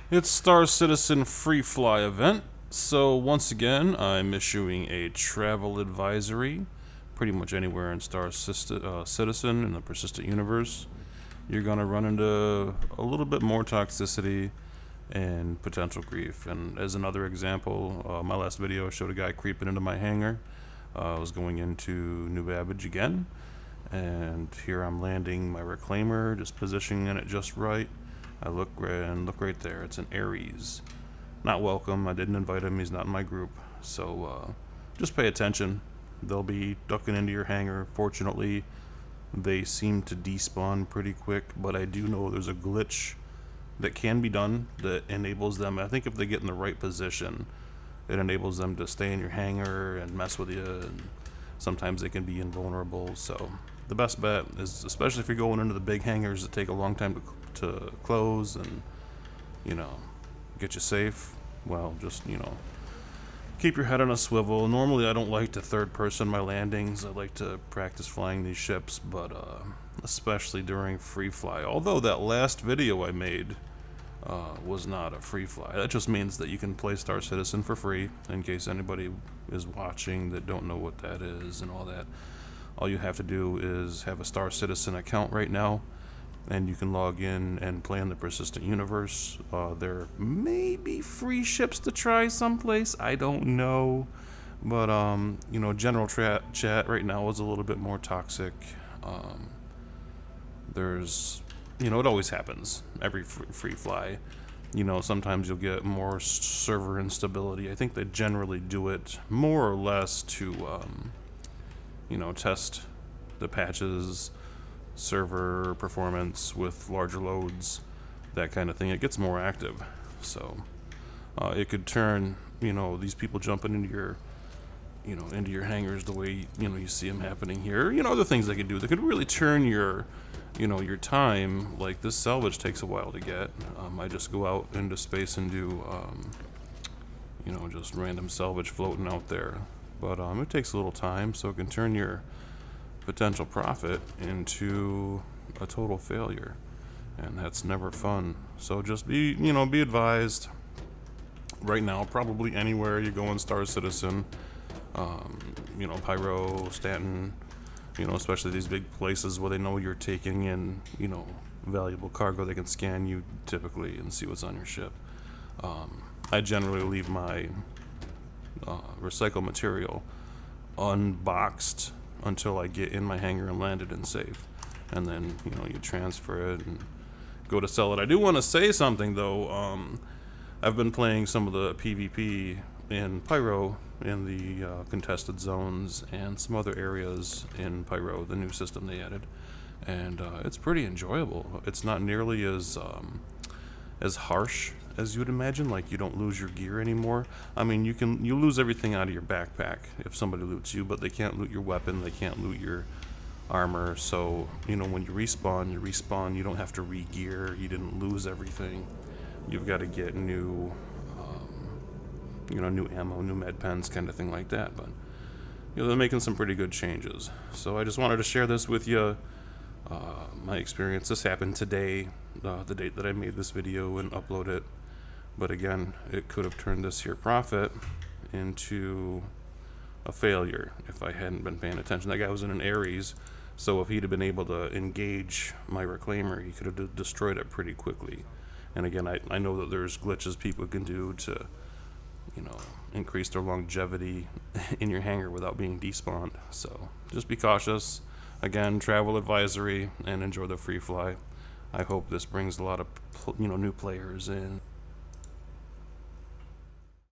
It's Star Citizen Free Fly event. So once again, I'm issuing a travel advisory. Pretty much anywhere in Citizen in the persistent universe, you're gonna run into a little bit more toxicity and potential grief. And as another example, my last video showed a guy creeping into my hangar. I was going into New Babbage again, and here I'm landing my reclaimer, just positioning it just right. I look right there. It's an Ares. Not welcome. I didn't invite him. He's not in my group. So just pay attention. They'll be ducking into your hangar. Fortunately, they seem to despawn pretty quick, but I do know there's a glitch that can be done that enables them. I think if they get in the right position, it enables them to stay in your hangar and mess with you. And sometimes they can be invulnerable. So the best bet is, especially if you're going into the big hangars that take a long time to close and, you know, get you safe, well, just, you know, keep your head on a swivel. Normally I don't like to third person my landings. I like to practice flying these ships, but especially during free fly. Although that last video I made was not a free fly. That just means that you can play Star Citizen for free, in case anybody is watching that don't know what that is and all that. All you have to do is have a Star Citizen account right now, and you can log in and play in the persistent universe. There may be free ships to try someplace, I don't know, but you know, general chat right now is a little bit more toxic. There's, you know, it always happens every free fly. You know, sometimes you'll get more server instability. I think they generally do it more or less to you know, test the patches, server performance with larger loads, that kind of thing. It gets more active, so it could turn, you know, these people jumping into your, you know, into your hangars the way, you know, you see them happening here. You know, other things they could do. They could really turn your, you know, your time. Like this salvage takes a while to get. I just go out into space and do, you know, just random salvage floating out there. But it takes a little time, so it can turn your potential profit into a total failure, and that's never fun. So just be, you know, be advised. Right now, probably anywhere you go in Star Citizen, you know, Pyro, Stanton, you know, especially these big places where they know you're taking in, you know, valuable cargo, they can scan you typically and see what's on your ship. I generally leave my recycled material unboxed until I get in my hangar and landed and safe, and then, you know, you transfer it and go to sell it. I do want to say something though. I've been playing some of the PvP in Pyro in the contested zones and some other areas in Pyro, the new system they added, and it's pretty enjoyable. It's not nearly as harsh as you would imagine. Like, you don't lose your gear anymore. I mean, you lose everything out of your backpack if somebody loots you, but they can't loot your weapon, they can't loot your armor. So, you know, when you respawn, you don't have to re-gear. You didn't lose everything. You've got to get new, you know, new ammo, new med pens, kind of thing like that. But, you know, they're making some pretty good changes. So I just wanted to share this with you. My experience. This happened today, the date that I made this video and upload it. But again, it could have turned this here profit into a failure if I hadn't been paying attention. That guy was in an Ares, so if he'd have been able to engage my reclaimer, he could have destroyed it pretty quickly. And again, I know that there's glitches people can do to, you know, increase their longevity in your hangar without being despawned. So just be cautious. Again, travel advisory, and enjoy the free fly. I hope this brings a lot of, you know, new players in.